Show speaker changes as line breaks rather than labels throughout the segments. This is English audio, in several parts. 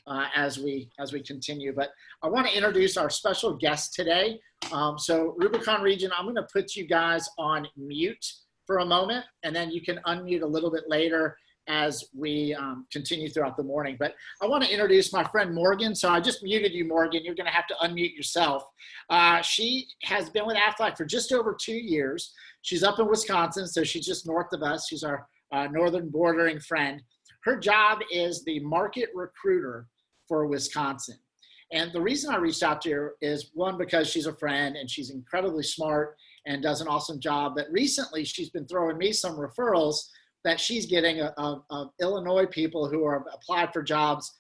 as we continue. But I want to introduce our special guest today. So Rubicon Region, I'm going to put you guys on mute for a moment, and then you can unmute a little bit later as we continue throughout the morning. But I want to introduce my friend Morgan. So I just muted you, Morgan. You're going to have to unmute yourself. She has been with Aflac for just over 2 years. She's up in Wisconsin, so she's just north of us. She's our northern bordering friend. Her job is the market recruiter for Wisconsin. And the reason I reached out to her is, one, because she's a friend and she's incredibly smart and does an awesome job. But recently she's been throwing me some referrals that she's getting of Illinois people who are applied for jobs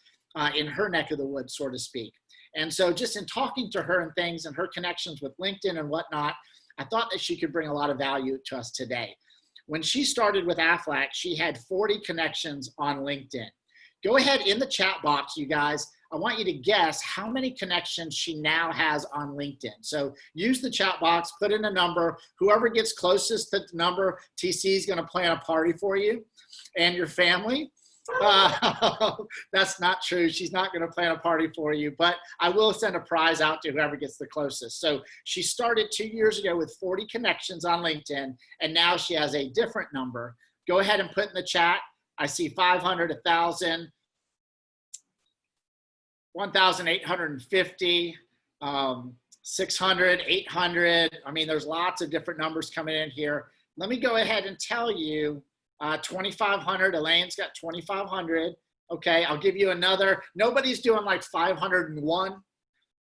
in her neck of the woods, so to speak. And so just in talking to her and things and her connections with LinkedIn and whatnot, I thought that she could bring a lot of value to us today. When she started with Aflac, she had 40 connections on LinkedIn. Go ahead in the chat box, you guys. I want you to guess how many connections she now has on LinkedIn. So use the chat box, put in a number. Whoever gets closest to the number, TC is going to plan a party for you and your family. That's not true. She's not going to plan a party for you, but I will send a prize out to whoever gets the closest. So she started 2 years ago with 40 connections on LinkedIn, and now she has a different number. Go ahead and put in the chat. I see 500, 1,000. 1,850, 600, 800. I mean, there's lots of different numbers coming in here. Let me go ahead and tell you 2,500. Elaine's got 2,500. Okay, I'll give you another. Nobody's doing like 501,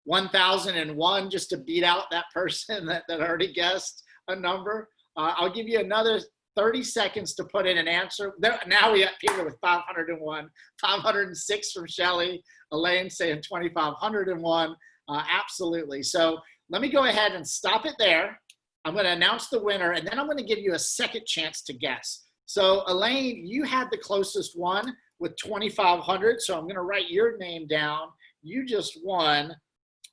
1,001 just to beat out that person that already guessed a number. I'll give you another 30 seconds to put in an answer. Now we got people with 501, 506 from Shelly, Elaine saying 2,501. Absolutely. So let me go ahead and stop it there. I'm going to announce the winner, and then I'm going to give you a second chance to guess. So Elaine, you had the closest one with 2,500. So I'm going to write your name down. You just won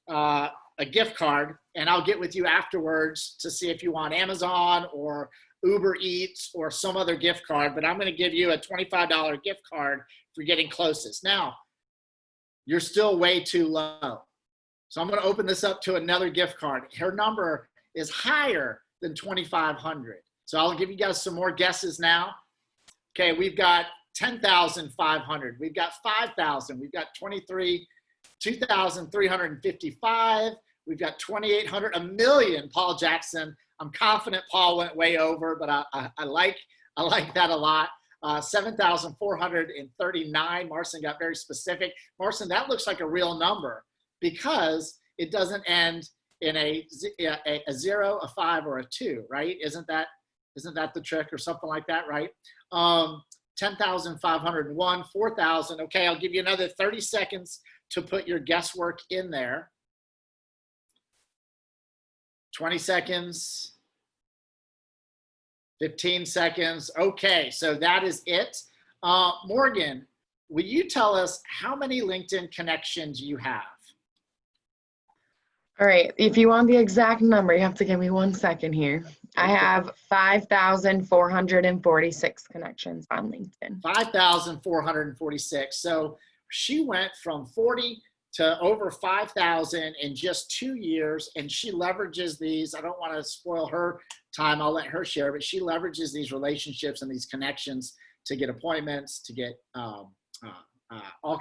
a gift card, and I'll get with you afterwards to see if you want Amazon or Uber Eats or some other gift card, but I'm going to give you a $25 gift card for getting closest. Now, you're still way too low. So I'm going to open this up to another gift card. Her number is higher than 2,500. So I'll give you guys some more guesses now. Okay, we've got 10,500. We've got 5,000. We've got 2,355. We've got 2,800, a million, Paul Jackson. I'm confident Paul went way over, but I like that a lot. 7,439. Marcin got very specific. Marcin, that looks like a real number because it doesn't end in a 0, a 5, or a 2, right? Isn't that the trick or something like that, right? 10,501, 4,000. Okay, I'll give you another 30 seconds to put your guesswork in there. 20 seconds, 15 seconds. Okay, so that is it. Morgan, will you tell us how many LinkedIn connections you have?
All right, if you want the exact number, you have to give me 1 second here. I have 5,446 connections on LinkedIn.
5,446. So she went from 40 to over 5,000 in just 2 years, and she leverages these. I don't want to spoil her time. I'll let her share, but she leverages these relationships and these connections to get appointments, to get all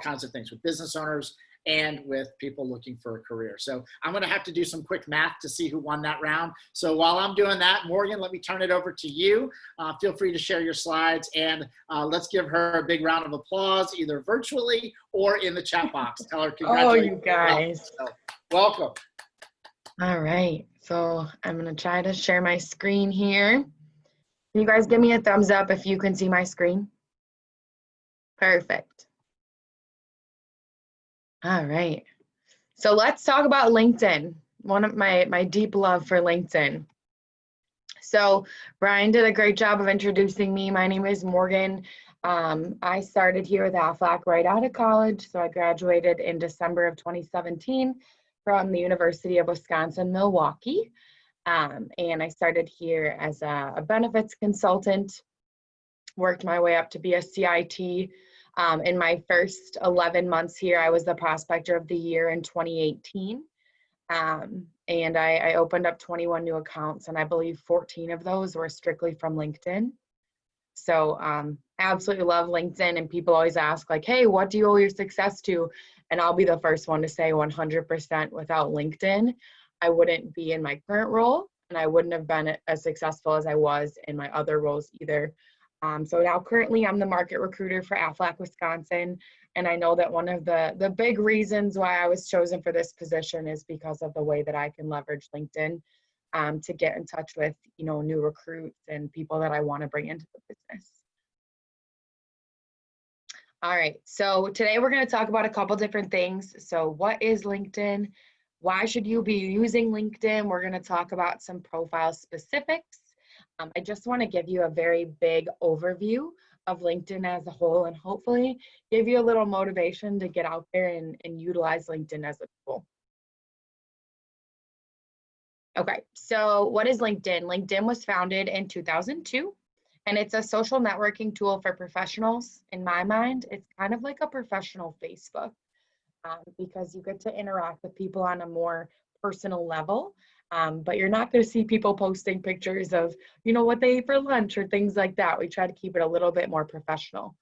kinds of things with business owners and with people looking for a career. So I'm going to have to do some quick math to see who won that round. So while I'm doing that, Morgan, let me turn it over to you. Feel free to share your slides, and let's give her a big round of applause, either virtually or in the chat box. Tell her congratulations.
Oh, you guys.
So, welcome.
All right, so I'm going to try to share my screen here. Can you guys give me a thumbs up if you can see my screen? Perfect. All right, so let's talk about LinkedIn, one of my deep love for LinkedIn. So Brian did a great job of introducing me. My name is Morgan. I started here with Aflac right out of college. So I graduated in December of 2017 from the University of Wisconsin-Milwaukee. And I started here as a benefits consultant, worked my way up to be a CIT, In my first 11 months here, I was the prospector of the year in 2018. And I opened up 21 new accounts, and I believe 14 of those were strictly from LinkedIn. So absolutely love LinkedIn, and people always ask like, hey, what do you owe your success to? And I'll be the first one to say 100% without LinkedIn, I wouldn't be in my current role, and I wouldn't have been as successful as I was in my other roles either. So now currently I'm the market recruiter for Aflac, Wisconsin. And I know that one of the big reasons why I was chosen for this position is because of the way that I can leverage LinkedIn to get in touch with, new recruits and people that I want to bring into the business. All right, so today we're going to talk about a couple different things. So what is LinkedIn? Why should you be using LinkedIn? We're going to talk about some profile specifics. I just want to give you a very big overview of LinkedIn as a whole, and hopefully give you a little motivation to get out there and utilize LinkedIn as a tool. Okay, so what is LinkedIn? LinkedIn was founded in 2002, and it's a social networking tool for professionals. In my mind, it's kind of like a professional Facebook because you get to interact with people on a more personal level. But you're not going to see people posting pictures of, what they ate for lunch or things like that. We try to keep it a little bit more professional.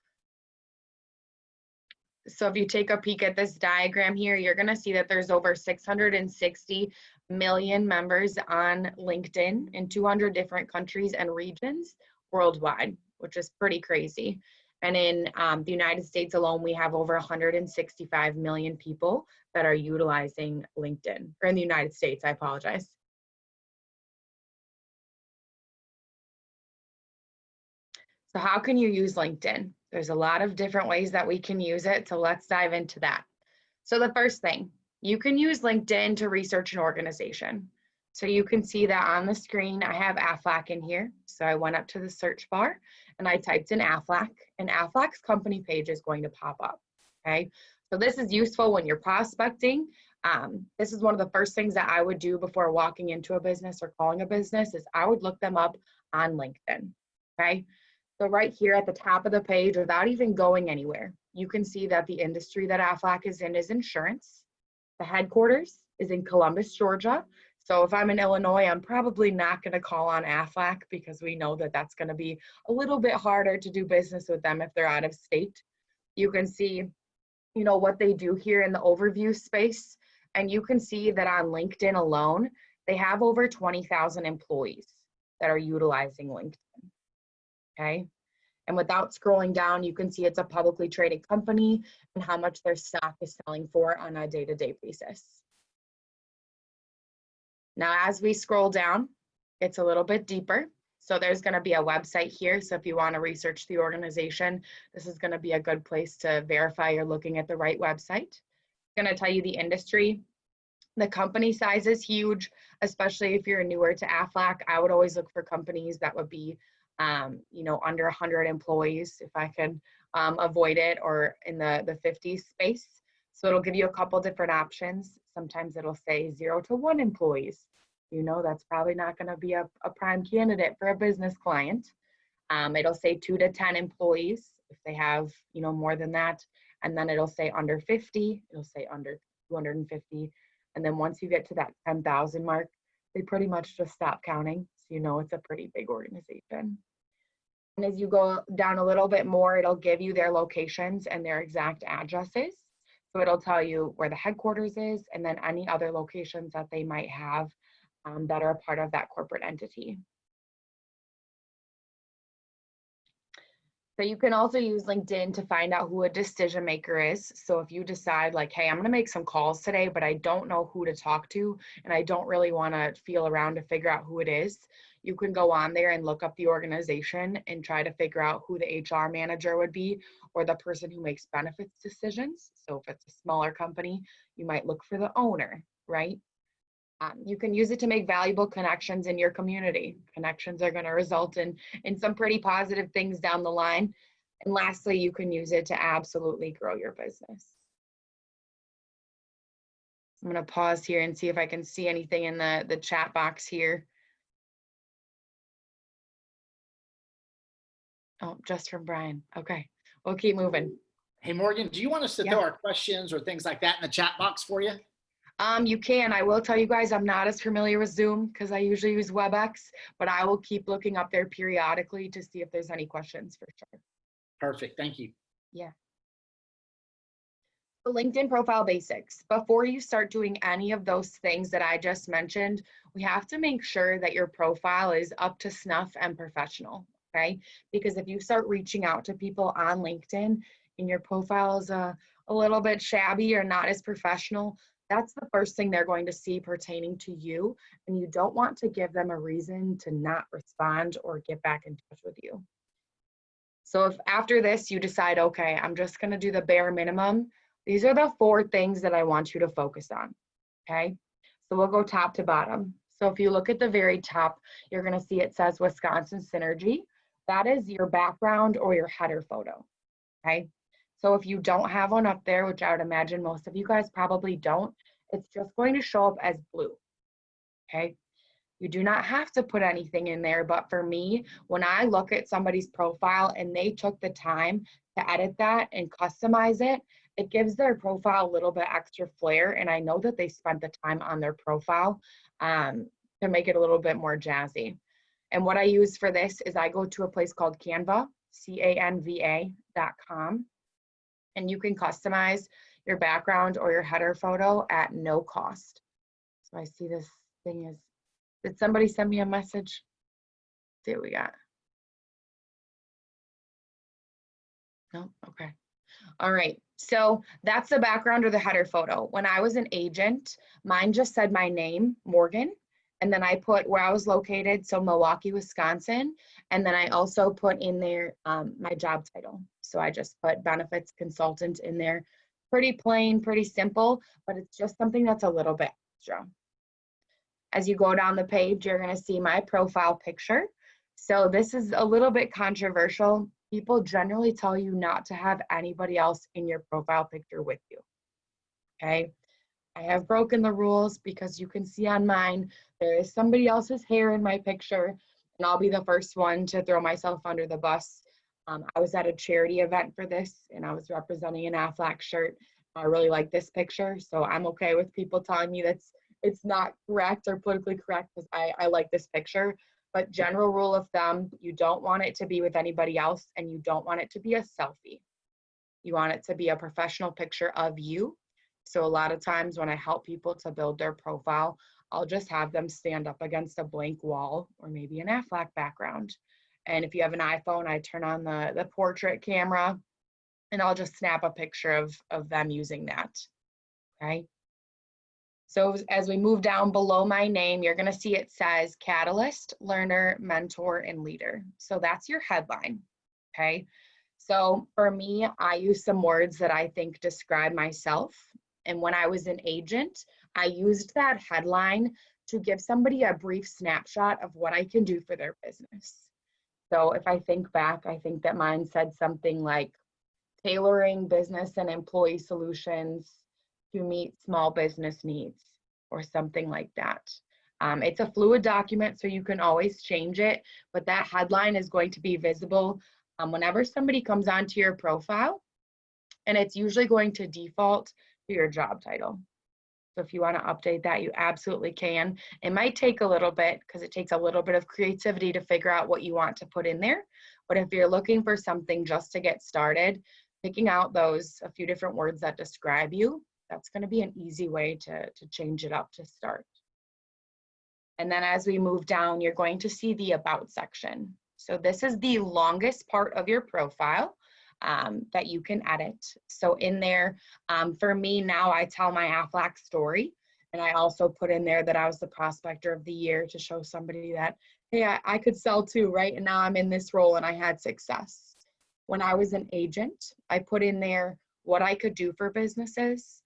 So if you take a peek at this diagram here, you're going to see that there's over 660 million members on LinkedIn in 200 different countries and regions worldwide, which is pretty crazy. And in the United States alone, we have over 165 million people that are utilizing LinkedIn, or in the United States, I apologize. So how can you use LinkedIn? There's a lot of different ways that we can use it, so let's dive into that. So the first thing, you can use LinkedIn to research an organization. So you can see that on the screen, I have Aflac in here. So I went up to the search bar and I typed in Aflac, and Aflac's company page is going to pop up, okay? So this is useful when you're prospecting. This is one of the first things that I would do before walking into a business or calling a business is I would look them up on LinkedIn, okay? So right here at the top of the page, without even going anywhere, you can see that the industry that Aflac is in is insurance. The headquarters is in Columbus, Georgia. So if I'm in Illinois, I'm probably not going to call on Aflac because we know that that's going to be a little bit harder to do business with them if they're out of state. You can see, what they do here in the overview space. And you can see that on LinkedIn alone, they have over 20,000 employees that are utilizing LinkedIn. Okay. And without scrolling down, you can see it's a publicly traded company and how much their stock is selling for on a day-to-day basis. Now, as we scroll down, it's a little bit deeper. So there's going to be a website here. So if you want to research the organization, this is going to be a good place to verify you're looking at the right website. It's going to tell you the industry. The company size is huge, especially if you're newer to Aflac. I would always look for companies that would be under 100 employees if I could avoid it, or in the 50 space. So it'll give you a couple different options. Sometimes it'll say 0 to 1 employees. That's probably not going to be a prime candidate for a business client. It'll say 2 to 10 employees if they have, more than that. And then it'll say under 50, it'll say under 250. And then once you get to that 10,000 mark, they pretty much just stop counting. So it's a pretty big organization. And as you go down a little bit more, it'll give you their locations and their exact addresses. So it'll tell you where the headquarters is and then any other locations that they might have that are a part of that corporate entity. So you can also use LinkedIn to find out who a decision maker is. So if you decide like, hey, I'm going to make some calls today, but I don't know who to talk to, and I don't really want to feel around to figure out who it is, you can go on there and look up the organization and try to figure out who the HR manager would be or the person who makes benefits decisions. So if it's a smaller company, you might look for the owner, right? You can use it to make valuable connections in your community. Connections are going to result in some pretty positive things down the line. And lastly, you can use it to absolutely grow your business. I'm going to pause here and see if I can see anything in the chat box here. Oh, just from Brian. Okay, we'll keep moving.
Hey, Morgan, do you want us to throw
Yeah.
our questions or things like that in the chat box for you?
You can. I will tell you guys, I'm not as familiar with Zoom because I usually use WebEx, but I will keep looking up there periodically to see if there's any questions for sure.
Perfect. Thank you.
Yeah. The LinkedIn profile basics. Before you start doing any of those things that I just mentioned, we have to make sure that your profile is up to snuff and professional, okay? Because if you start reaching out to people on LinkedIn and your profile is a little bit shabby or not as professional, that's the first thing they're going to see pertaining to you. And you don't want to give them a reason to not respond or get back in touch with you. So if after this you decide, okay, I'm just going to do the bare minimum, these are the 4 things that I want you to focus on, okay? So we'll go top to bottom. So if you look at the very top, you're going to see it says Wisconsin Synergy. That is your background or your header photo, okay? So if you don't have one up there, which I would imagine most of you guys probably don't, it's just going to show up as blue, okay? You do not have to put anything in there, but for me, when I look at somebody's profile and they took the time to edit that and customize it, it gives their profile a little bit extra flair. And I know that they spent the time on their profile to make it a little bit more jazzy. And what I use for this is I go to a place called Canva, canva.com, and you can customize your background or your header photo at no cost. So I see this thing is, did somebody send me a message? Let's see what we got. No, okay. All right, so that's the background or the header photo. When I was an agent, mine just said my name, Morgan, and then I put where I was located, so Milwaukee, Wisconsin, and then I also put in there my job title. So I just put benefits consultant in there. Pretty plain, pretty simple, but it's just something that's a little bit extra. As you go down the page, you're going to see my profile picture. So this is a little bit controversial. People generally tell you not to have anybody else in your profile picture with you. Okay. I have broken the rules because you can see on mine, there is somebody else's hair in my picture, and I'll be the first one to throw myself under the bus. I was at a charity event for this, and I was representing an Aflac shirt. I really like this picture, so I'm okay with people telling me that's it's not correct or politically correct because I like this picture. But general rule of thumb, you don't want it to be with anybody else, and you don't want it to be a selfie. You want it to be a professional picture of you. So a lot of times when I help people to build their profile, I'll just have them stand up against a blank wall or maybe an Aflac background. And if you have an iPhone, I turn on the portrait camera and I'll just snap a picture of them using that, okay? So as we move down below my name, you're gonna see it says Catalyst, Learner, Mentor, and Leader. So that's your headline, okay? So for me, I use some words that I think describe myself. And when I was an agent, I used that headline to give somebody a brief snapshot of what I can do for their business. So if I think back, I think that mine said something like tailoring business and employee solutions to meet small business needs or something like that. It's a fluid document, so you can always change it, but that headline is going to be visible whenever somebody comes onto your profile, and it's usually going to default to your job title. So if you want to update that, you absolutely can. It might take a little bit because it takes a little bit of creativity to figure out what you want to put in there. But if you're looking for something just to get started, picking out those a few different words that describe you, that's going to be an easy way to change it up to start. And then as we move down, you're going to see the About section. So this is the longest part of your profile that you can edit. So in there, for me now, I tell my Aflac story. And I also put in there that I was the prospector of the year to show somebody that, hey, I could sell too, right? And now I'm in this role and I had success. When I was an agent, I put in there what I could do for businesses,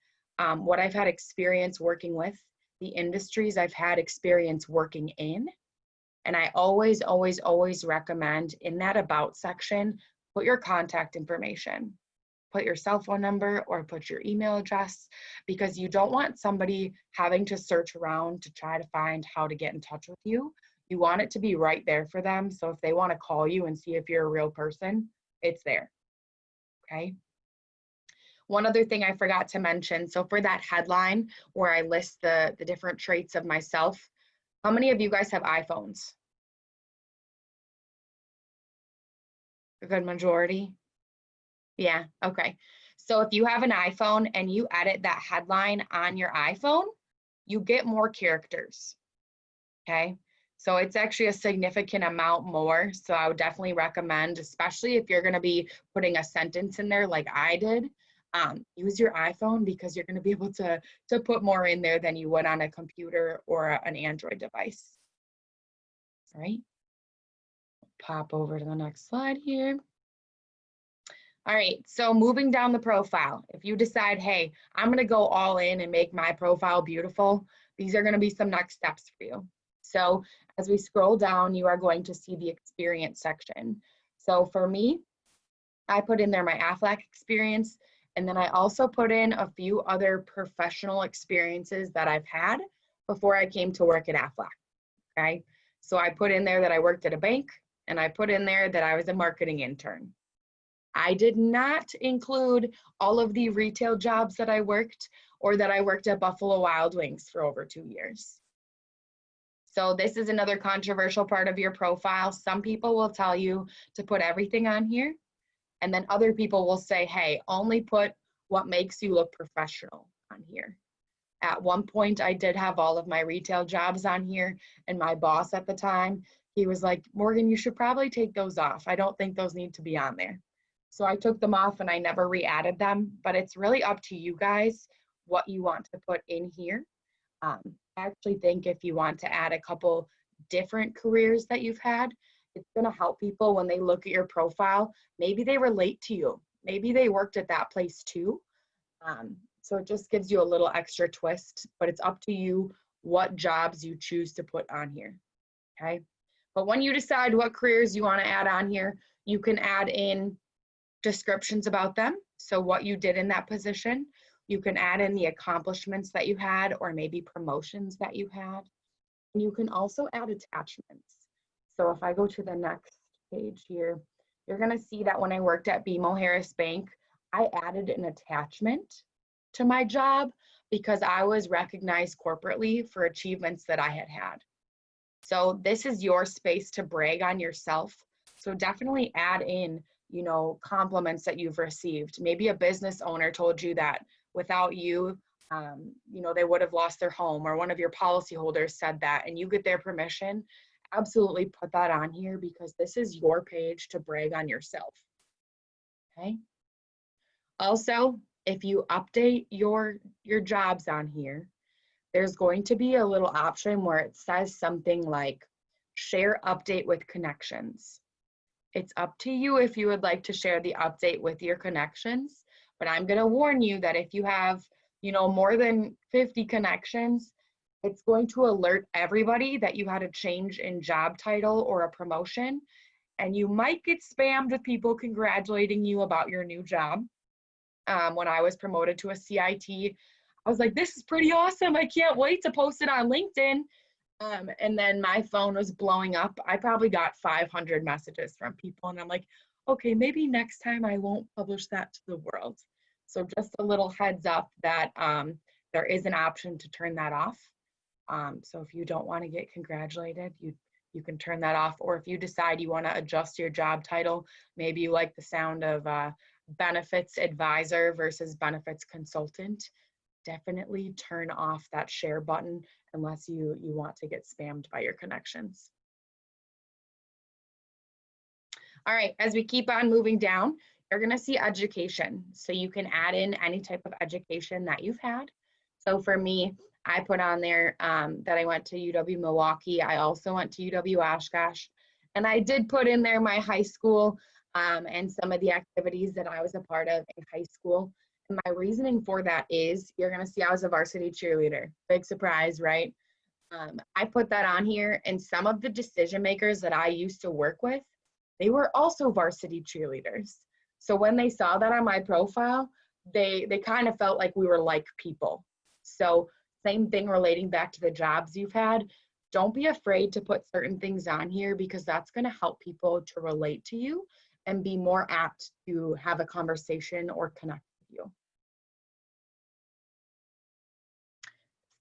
what I've had experience working with, the industries I've had experience working in. And I always, always, always recommend in that About section, put your contact information, put your cell phone number or put your email address, because you don't want somebody having to search around to try to find how to get in touch with you. You want it to be right there for them. So if they want to call you and see if you're a real person, it's there, okay? one other thing I forgot to mention. So for that headline where I list the different traits of myself, how many of you guys have iPhones? A good majority? Yeah, okay. So if you have an iPhone and you edit that headline on your iPhone, you get more characters, okay? So it's actually a significant amount more. So I would definitely recommend, especially if you're gonna be putting a sentence in there like I did, use your iPhone because you're gonna be able to put more in there than you would on a computer or an Android device, all right? Pop over to the next slide here. All right, so moving down the profile, if you decide, hey, I'm gonna go all in and make my profile beautiful, these are gonna be some next steps for you. So as we scroll down, you are going to see the experience section. So for me, I put in there my Aflac experience, and then I also put in a few other professional experiences that I've had before I came to work at Aflac, okay? So I put in there that I worked at a bank, and I put in there that I was a marketing intern. I did not include all of the retail jobs that I worked or that I worked at Buffalo Wild Wings for over 2 years. So this is another controversial part of your profile. Some people will tell you to put everything on here, and then other people will say, hey, only put what makes you look professional on here. At one point, I did have all of my retail jobs on here, and my boss at the time, he was like, Morgan, you should probably take those off. I don't think those need to be on there. So I took them off and I never re-added them, but it's really up to you guys what you want to put in here. I actually think if you want to add a couple different careers that you've had, it's going to help people when they look at your profile. Maybe they relate to you. Maybe they worked at that place too. So it just gives you a little extra twist, but it's up to you what jobs you choose to put on here, okay? But when you decide what careers you want to add on here, you can add in descriptions about them. So what you did in that position, you can add in the accomplishments that you had or maybe promotions that you had. And you can also add attachments. So if I go to the next page here, you're gonna see that when I worked at BMO Harris Bank, I added an attachment to my job because I was recognized corporately for achievements that I had had. So this is your space to brag on yourself. So definitely add in, you know, compliments that you've received. Maybe a business owner told you that without you, you know, they would have lost their home, or one of your policyholders said that, and you get their permission. Absolutely put that on here because this is your page to brag on yourself, okay? Also, if you update your jobs on here, there's going to be a little option where it says something like share update with connections. It's up to you if you would like to share the update with your connections, but I'm going to warn you that if you have, you know, more than 50 connections, it's going to alert everybody that you had a change in job title or a promotion, and you might get spammed with people congratulating you about your new job. When I was promoted to a CIT, I was like, this is pretty awesome. I can't wait to post it on LinkedIn. And then my phone was blowing up. I probably got 500 messages from people, and I'm like, okay, maybe next time I won't publish that to the world. So just a little heads up that there is an option to turn that off. So if you don't want to get congratulated, you can turn that off. Or if you decide you want to adjust your job title, maybe you like the sound of benefits advisor versus benefits consultant, definitely turn off that share button unless you want to get spammed by your connections. All right, as we keep on moving down, you're gonna see education. So you can add in any type of education that you've had. So for me, I put on there that I went to UW Milwaukee. I also went to UW Oshkosh. And I did put in there my high school and some of the activities that I was a part of in high school. And my reasoning for that is you're going to see I was a varsity cheerleader. Big surprise, right? I put that on here, and some of the decision makers that I used to work with, they were also varsity cheerleaders. So when they saw that on my profile, they kind of felt like we were like people. So same thing relating back to the jobs you've had. Don't be afraid to put certain things on here because that's going to help people to relate to you and be more apt to have a conversation or connect with you.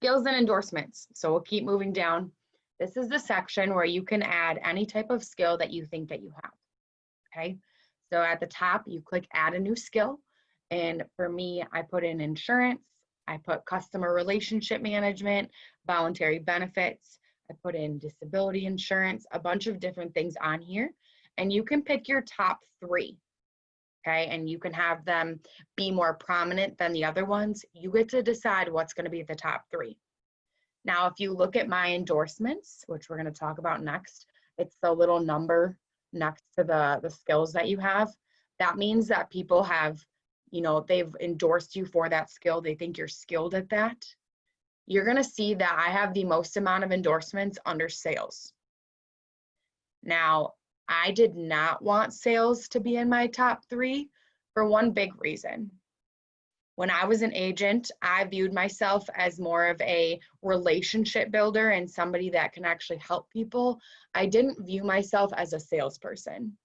Skills and endorsements. So we'll keep moving down. This is the section where you can add any type of skill that you think that you have, okay? So at the top, you click add a new skill. And for me, I put in insurance, I put customer relationship management, voluntary benefits, I put in disability insurance, a bunch of different things on here. And you can pick your top 3, okay? And you can have them be more prominent than the other ones. You get to decide what's going to be the top 3. Now, if you look at my endorsements, which we're going to talk about next, it's the little number next to the skills that you have. That means that people have, they've endorsed you for that skill. They think you're skilled at that. You're going to see that I have the most amount of endorsements under sales. Now, I did not want sales to be in my top 3 for one big reason. When I was an agent, I viewed myself as more of a relationship builder and somebody that can actually help people. I didn't view myself as a salesperson.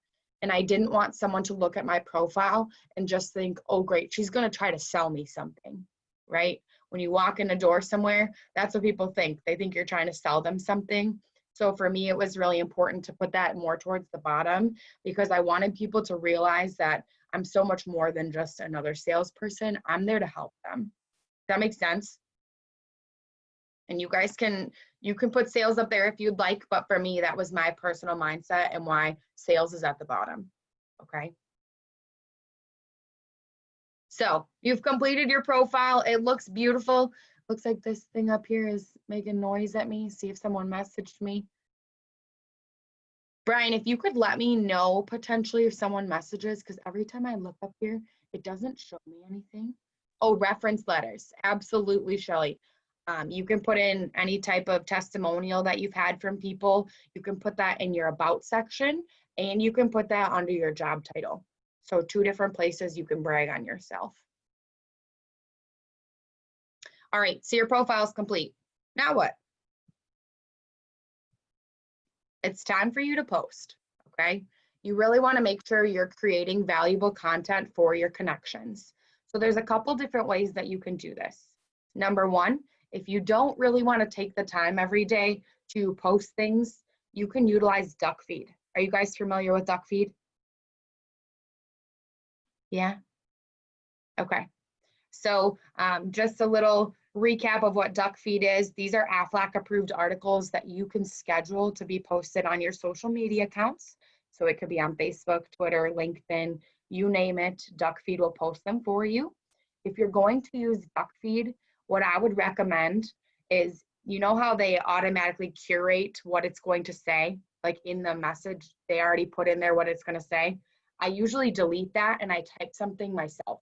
And I didn't want someone to look at my profile and just think, oh, great, she's going to try to sell me something, right? When you walk in a door somewhere, that's what people think. They think you're trying to sell them something. So for me, it was really important to put that more towards the bottom because I wanted people to realize that I'm so much more than just another salesperson. I'm there to help them. Does that make sense? And you guys you can put sales up there if you'd like, but for me, that was my personal mindset and why sales is at the bottom, okay? So you've completed your profile. It looks beautiful. Looks like this thing up here is making noise at me. See if someone messaged me. Brian, if you could let me know potentially if someone messages, because every time I look up here, it doesn't show me anything. Oh, reference letters. Absolutely, Shelly. You can put in any type of testimonial that you've had from people. You can put that in your about section, and you can put that under your job title. So 2 different places you can brag on yourself. All right, so your profile is complete. Now what? It's time for you to post, okay? You really want to make sure you're creating valuable content for your connections. So there's a couple different ways that you can do this. Number 1, if you don't really want to take the time every day to post things, you can utilize duck feed. Are you guys familiar with duck feed? Yeah? Okay. So just a little recap of what duck feed is. These are AFLAC approved articles that you can schedule to be posted on your social media accounts. So it could be on Facebook, Twitter, LinkedIn, you name it, duck feed will post them for you. If you're going to use duck feed, what I would recommend is, you know how they automatically curate what it's going to say, like in the message, they already put in there what it's going to say. I usually delete that and I type something myself,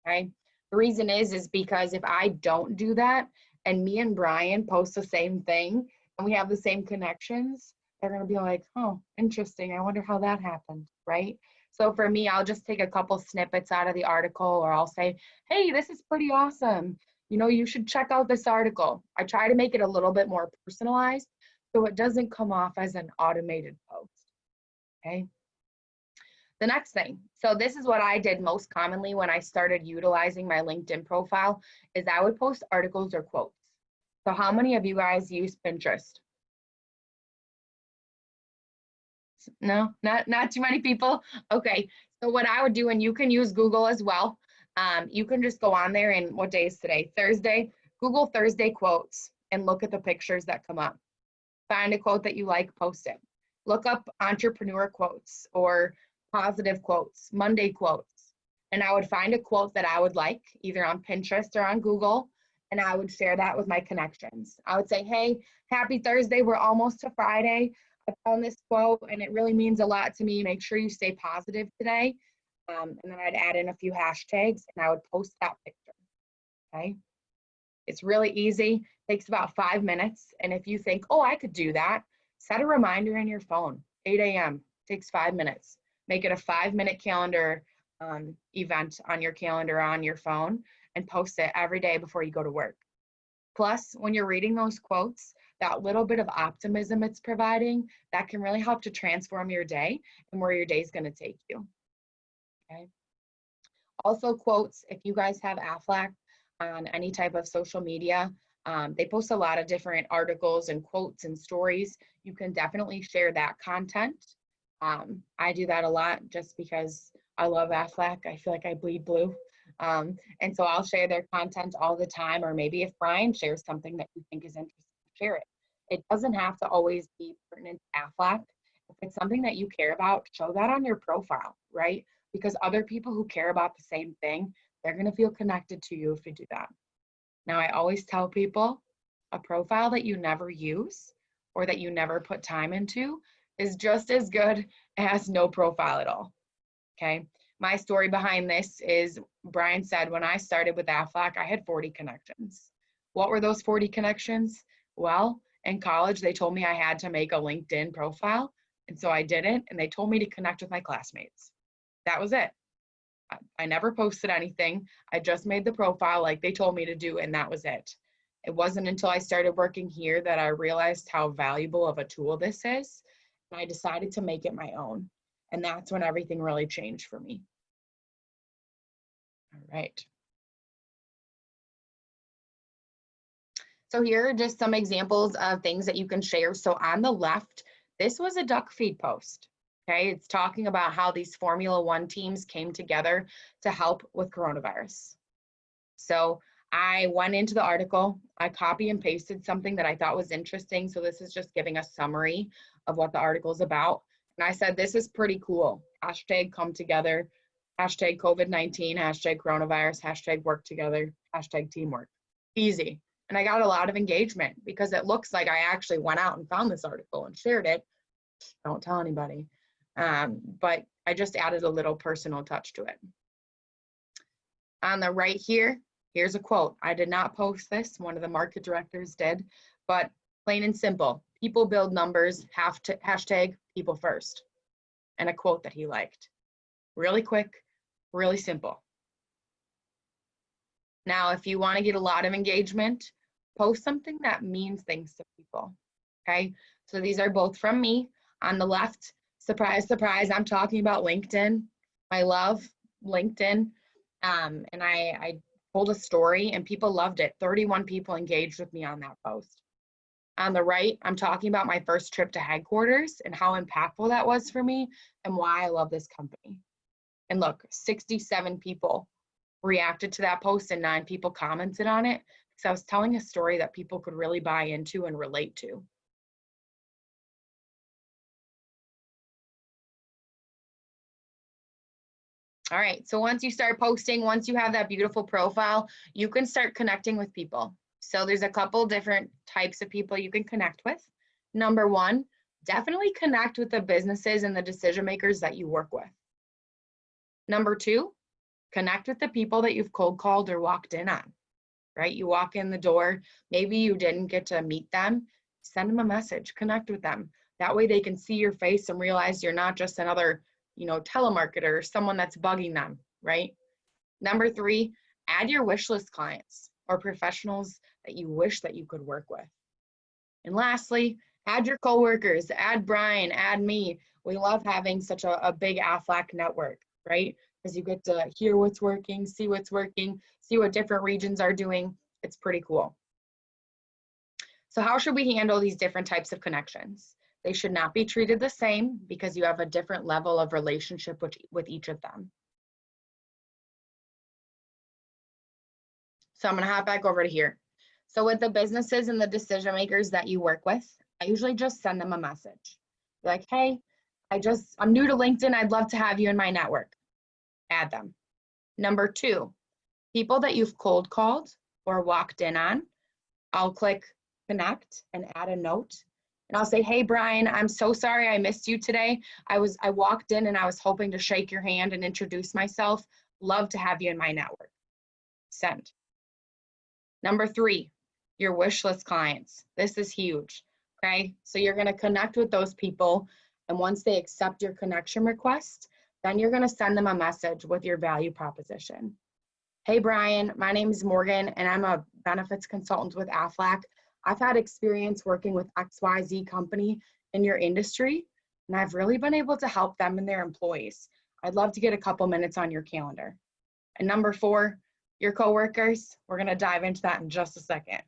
okay? The reason is because if I don't do that and me and Brian post the same thing and we have the same connections, they're going to be like, oh, interesting. I wonder how that happened, right? So for me, I'll just take a couple snippets out of the article, or I'll say, hey, this is pretty awesome. You should check out this article. I try to make it a little bit more personalized so it doesn't come off as an automated post, okay? The next thing, so this is what I did most commonly when I started utilizing my LinkedIn profile, is I would post articles or quotes. So how many of you guys use Pinterest? No, not too many people. Okay, so what I would do, and you can use Google as well. You can just go on there, and what day is today? Thursday. Google Thursday quotes and look at the pictures that come up. Find a quote that you like, post it. Look up entrepreneur quotes or positive quotes, Monday quotes. And I would find a quote that I would like, either on Pinterest or on Google, and I would share that with my connections. I would say, hey, happy Thursday, we're almost to Friday. I found this quote and it really means a lot to me. Make sure you stay positive today. And then I'd add in a few hashtags and I would post that picture, okay? It's really easy, takes about 5 minutes. And if you think, oh, I could do that, set a reminder in your phone, 8 a.m., takes 5 minutes. Make it a 5-minute calendar event on your calendar on your phone and post it every day before you go to work. Plus, when you're reading those quotes, that little bit of optimism it's providing, that can really help to transform your day and where your day is going to take you. Okay. Also quotes, if you guys have AFLAC on any type of social media, They post a lot of different articles and quotes and stories. You can definitely share that content. I do that a lot just because I love Aflac. I feel like I bleed blue. And so I'll share their content all the time, or maybe if Brian shares something that you think is interesting, share it. It doesn't have to always be pertinent to Aflac. If it's something that you care about, show that on your profile, right? Because other people who care about the same thing, they're going to feel connected to you if you do that. Now, I always tell people a profile that you never use or that you never put time into is just as good as no profile at all, okay? My story behind this is Brian said when I started with Aflac, I had 40 connections. What were those 40 connections? Well, in college, they told me I had to make a LinkedIn profile, and so I didn't, and they told me to connect with my classmates. That was it. I never posted anything. I just made the profile like they told me to do, and that was it. It wasn't until I started working here that I realized how valuable of a tool this is, and I decided to make it my own. And that's when everything really changed for me. All right. So here are just some examples of things that you can share. So on the left, this was a duck feed post. Okay, it's talking about how these Formula One teams came together to help with coronavirus. So I went into the article, I copy and pasted something that I thought was interesting. So this is just giving a summary of what the article is about. And I said, this is pretty cool. Hashtag come together, hashtag COVID-19, hashtag coronavirus, hashtag work together, hashtag teamwork. Easy. And I got a lot of engagement because it looks like I actually went out and found this article and shared it. Don't tell anybody. But I just added a little personal touch to it. On the right here, here's a quote. I did not post this. One of the market directors did, but plain and simple. People build numbers, hashtag people first. And a quote that he liked. Really quick, really simple. Now, if you want to get a lot of engagement, post something that means things to people, okay? So these are both from me. On the left, surprise, surprise, I'm talking about LinkedIn. I love LinkedIn. And I told a story and people loved it. 31 people engaged with me on that post. On the right, I'm talking about my first trip to headquarters and how impactful that was for me and why I love this company. And look, 67 people reacted to that post and 9 people commented on it because I was telling a story that people could really buy into and relate to. All right, so once you start posting, once you have that beautiful profile, you can start connecting with people. So there's a couple different types of people you can connect with. Number one, definitely connect with the businesses and the decision makers that you work with. Number two, connect with the people that you've cold called or walked in on, right? You walk in the door, maybe you didn't get to meet them, send them a message, connect with them. That way they can see your face and realize you're not just another, telemarketer or someone that's bugging them, right? Number three, add your wish list clients or professionals that you wish that you could work with. And lastly, add your coworkers, add Brian, add me. We love having such a big Aflac network, right? Because you get to hear what's working, see what different regions are doing. It's pretty cool. So how should we handle these different types of connections? They should not be treated the same because you have a different level of relationship with each of them. So I'm going to hop back over to here. So with the businesses and the decision makers that you work with, I usually just send them a message. Like, hey, I'm new to LinkedIn. I'd love to have you in my network. Add them. Number two, people that you've cold called or walked in on, I'll click connect and add a note. And I'll say, hey, Brian, I'm so sorry I missed you today. I walked in and I was hoping to shake your hand and introduce myself. Love to have you in my network. Send. Number three, your wish list clients. This is huge, okay? So you're gonna connect with those people, and once they accept your connection request, then you're gonna send them a message with your value proposition. Hey, Brian, my name is Morgan, and I'm a benefits consultant with Aflac. I've had experience working with XYZ company in your industry, and I've really been able to help them and their employees. I'd love to get a couple minutes on your calendar. And number four, your coworkers. We're going to dive into that in just a second.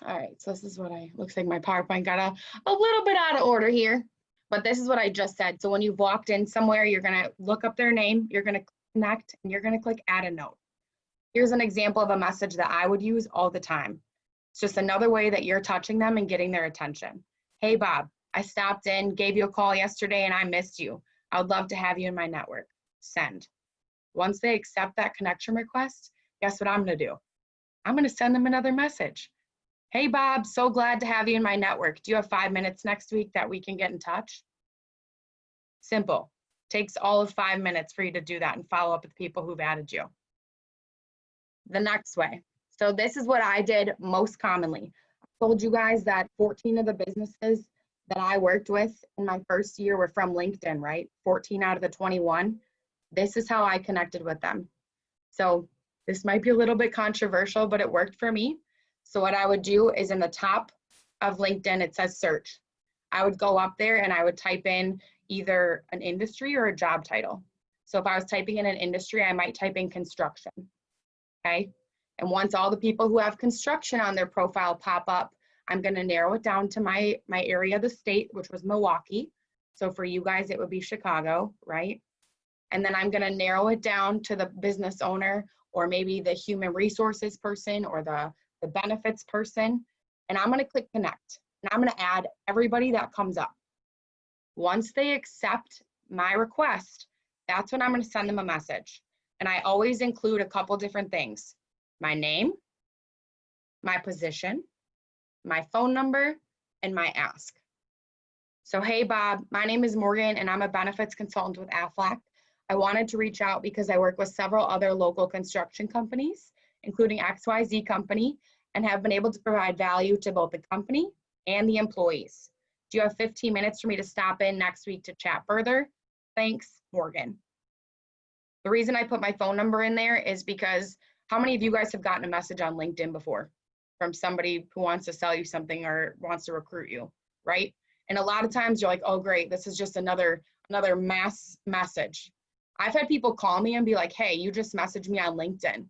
All right, so this is what looks like my PowerPoint got a little bit out of order here, but this is what I just said. So when you've walked in somewhere, you're gonna look up their name, you're gonna connect, and you're gonna click add a note. Here's an example of a message that I would use all the time. It's just another way that you're touching them and getting their attention. Hey, Bob, I stopped in, gave you a call yesterday, and I missed you. I would love to have you in my network. Send. Once they accept that connection request, guess what I'm gonna do? I'm gonna send them another message. Hey, Bob, so glad to have you in my network. Do you have 5 minutes next week that we can get in touch? Simple. Takes all of 5 minutes for you to do that and follow up with people who've added you. The next way. So this is what I did most commonly. I told you guys that 14 of the businesses that I worked with in my first year were from LinkedIn, right? 14 out of the 21. This is how I connected with them. So this might be a little bit controversial, but it worked for me. So what I would do is in the top of LinkedIn, it says search. I would go up there and I would type in either an industry or a job title. So if I was typing in an industry, I might type in construction, okay? And once all the people who have construction on their profile pop up, I'm gonna narrow it down to my area of the state, which was Milwaukee. So for you guys, it would be Chicago, right? And then I'm gonna narrow it down to the business owner or maybe the human resources person or the benefits person. And I'm gonna click connect. And I'm gonna add everybody that comes up. Once they accept my request, that's when I'm gonna send them a message. And I always include a couple different things. My name, my position, my phone number, and my ask. So, hey, Bob, my name is Morgan and I'm a benefits consultant with Aflac. I wanted to reach out because I work with several other local construction companies, including XYZ Company, and have been able to provide value to both the company and the employees. Do you have 15 minutes for me to stop in next week to chat further? Thanks, Morgan. The reason I put my phone number in there is because how many of you guys have gotten a message on LinkedIn before from somebody who wants to sell you something or wants to recruit you, right? And a lot of times you're like, oh, great, this is just another mass message. I've had people call me and be like, hey, you just messaged me on LinkedIn.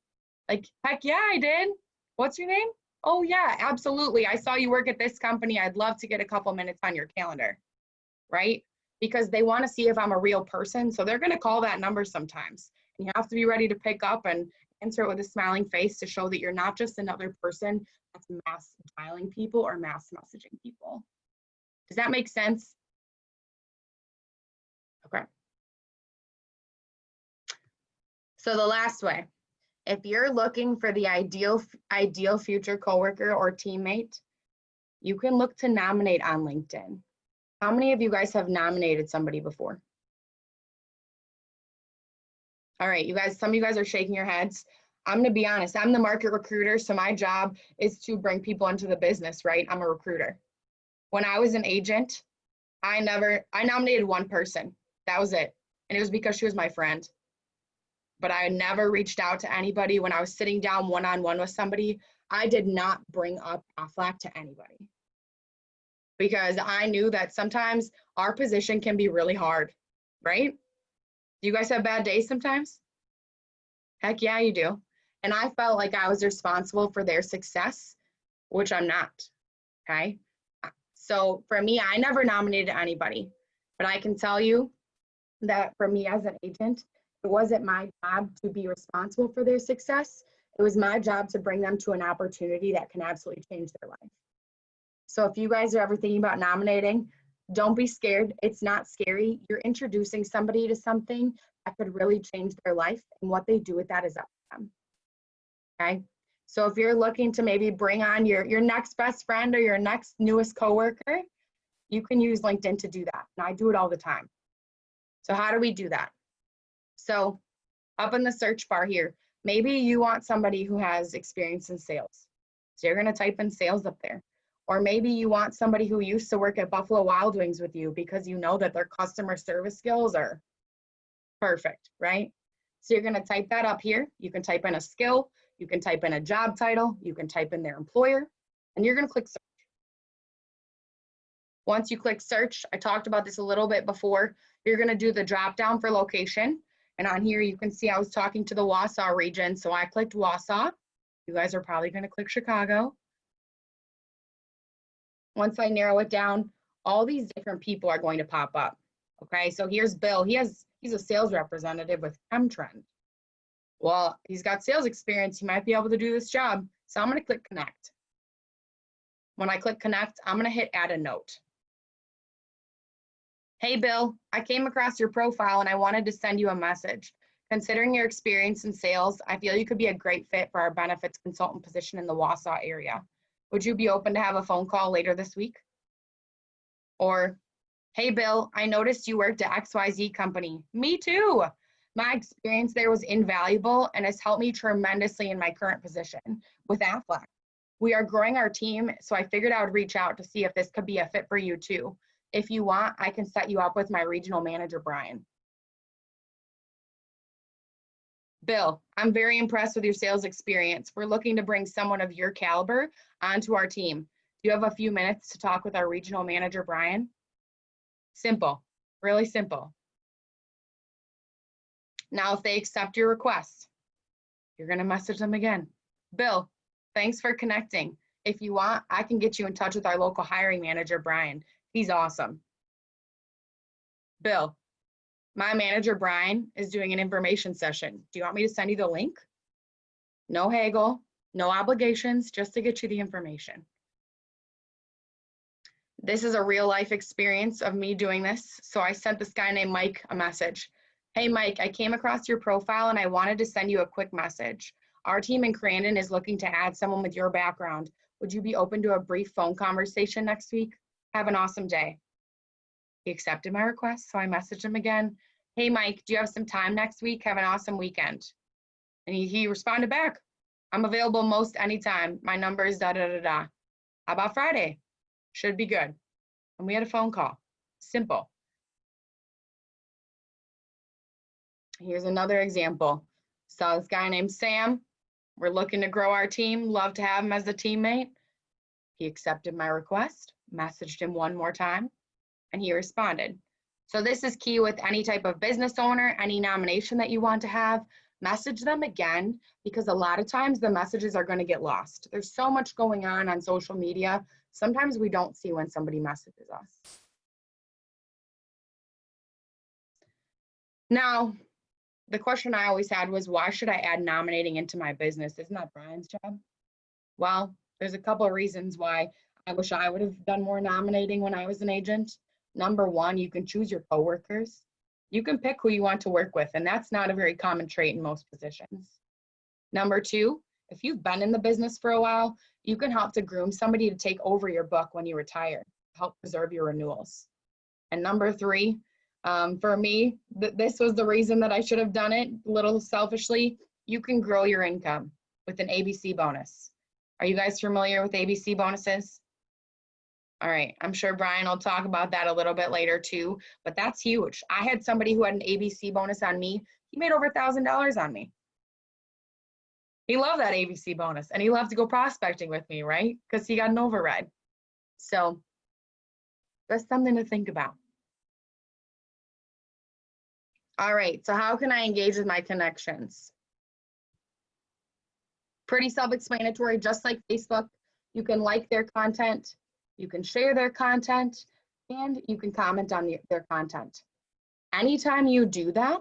Like, heck yeah, I did. What's your name? Oh yeah, absolutely. I saw you work at this company. I'd love to get a couple minutes on your calendar, right? Because they want to see if I'm a real person. So they're going to call that number sometimes. And you have to be ready to pick up and answer it with a smiling face to show that you're not just another person that's mass dialing people or mass messaging people. Does that make sense? Okay. So the last way, if you're looking for the ideal future coworker or teammate, you can look to nominate on LinkedIn. How many of you guys have nominated somebody before? All right, you guys, some of you guys are shaking your heads. I'm gonna be honest, I'm the market recruiter, so my job is to bring people into the business, right? I'm a recruiter. When I was an agent, I nominated one person. That was it. And it was because she was my friend. But I never reached out to anybody. When I was sitting down one-on-one with somebody, I did not bring up Aflac to anybody. Because I knew that sometimes our position can be really hard, right? Do you guys have bad days sometimes? Heck yeah, you do. And I felt like I was responsible for their success, which I'm not, okay? So for me, I never nominated anybody, but I can tell you that for me as an agent, it wasn't my job to be responsible for their success. It was my job to bring them to an opportunity that can absolutely change their life. So if you guys are ever thinking about nominating, don't be scared. It's not scary. You're introducing somebody to something that could really change their life, and what they do with that is up to them. Okay? So if you're looking to maybe bring on your next best friend or your next newest coworker, you can use LinkedIn to do that. And I do it all the time. So how do we do that? So up in the search bar here, maybe you want somebody who has experience in sales. So you're gonna type in sales up there. Or maybe you want somebody who used to work at Buffalo Wild Wings with you because you know that their customer service skills are perfect, right? So you're gonna type that up here. You can type in a skill, you can type in a job title, you can type in their employer, and you're gonna click search. Once you click search, I talked about this a little bit before, you're gonna do the drop down for location. And on here, you can see I was talking to the Wausau region, so I clicked Wausau. You guys are probably gonna click Chicago. Once I narrow it down, all these different people are going to pop up. Okay, so here's Bill. He's a sales representative with Chemtrend. Well, he's got sales experience. He might be able to do this job. So I'm going to click connect. When I click connect, I'm going to hit add a note. Hey, Bill, I came across your profile and I wanted to send you a message. Considering your experience in sales, I feel you could be a great fit for our benefits consultant position in the Wausau area. Would you be open to have a phone call later this week? Or, hey, Bill, I noticed you worked at XYZ company. Me too. My experience there was invaluable and has helped me tremendously in my current position with Aflac. We are growing our team, so I figured I would reach out to see if this could be a fit for you too. If you want, I can set you up with my regional manager, Brian. Bill, I'm very impressed with your sales experience. We're looking to bring someone of your caliber onto our team. Do you have a few minutes to talk with our regional manager, Brian? Simple, really simple. Now, if they accept your request, you're going to message them again. Bill, thanks for connecting. If you want, I can get you in touch with our local hiring manager, Brian. He's awesome. Bill, my manager, Brian, is doing an information session. Do you want me to send you the link? No haggle, no obligations, just to get you the information. This is a real life experience of me doing this. So I sent this guy named Mike a message. Hey, Mike, I came across your profile and I wanted to send you a quick message. Our team in Crandon is looking to add someone with your background. Would you be open to a brief phone conversation next week? Have an awesome day. He accepted my request, so I messaged him again. Hey, Mike, do you have some time next week? Have an awesome weekend. And he responded back. I'm available most anytime. My number is da-da-da-da. How about Friday? Should be good. And we had a phone call. Simple. Here's another example. Saw this guy named Sam. We're looking to grow our team. Love to have him as a teammate. He accepted my request, messaged him one more time, and he responded. So this is key with any type of business owner, any nomination that you want to have, message them again, because a lot of times the messages are going to get lost. There's so much going on social media. Sometimes we don't see when somebody messages us. Now, the question I always had was, why should I add nominating into my business? Isn't that Brian's job? Well, there's a couple of reasons why I wish I would have done more nominating when I was an agent. Number one, you can choose your coworkers. You can pick who you want to work with, and that's not a very common trait in most positions. Number two, if you've been in the business for a while, you can help to groom somebody to take over your book when you retire, help preserve your renewals. And number three, for me, this was the reason that I should have done it, a little selfishly. You can grow your income with an ABC bonus. Are you guys familiar with ABC bonuses? All right, I'm sure Brian will talk about that a little bit later too, but that's huge. I had somebody who had an ABC bonus on me. He made over $1,000 on me. He loved that ABC bonus, and he loved to go prospecting with me, right? Because he got an override. So that's something to think about. All right, so how can I engage with my connections? Pretty self-explanatory, just like Facebook. You can like their content, you can share their content, and you can comment on their content. Anytime you do that,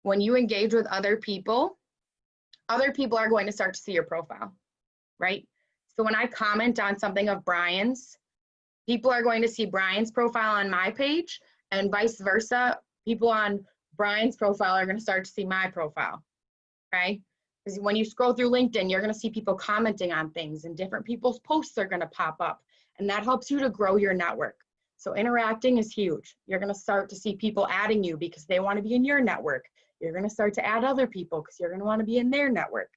when you engage with other people are going to start to see your profile, right? So when I comment on something of Brian's, people are going to see Brian's profile on my page, and vice versa. People on Brian's profile are going to start to see my profile, okay? Because when you scroll through LinkedIn, you're going to see people commenting on things, and different people's posts are going to pop up, and that helps you to grow your network. So interacting is huge. You're going to start to see people adding you because they want to be in your network. You're going to start to add other people because you're going to want to be in their network.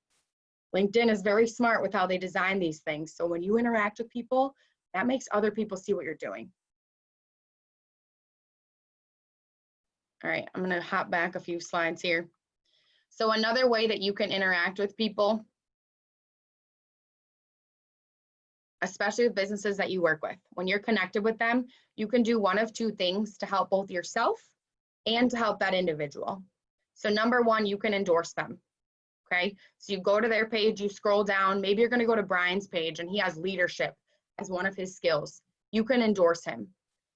LinkedIn is very smart with how they design these things. So when you interact with people, that makes other people see what you're doing. All right, I'm going to hop back a few slides here. So another way that you can interact with people, especially with businesses that you work with, when you're connected with them, you can do one of two things to help both yourself and to help that individual. So number one, you can endorse them, okay? So you go to their page, you scroll down, maybe you're going to go to Brian's page and he has leadership. as one of his skills. You can endorse him.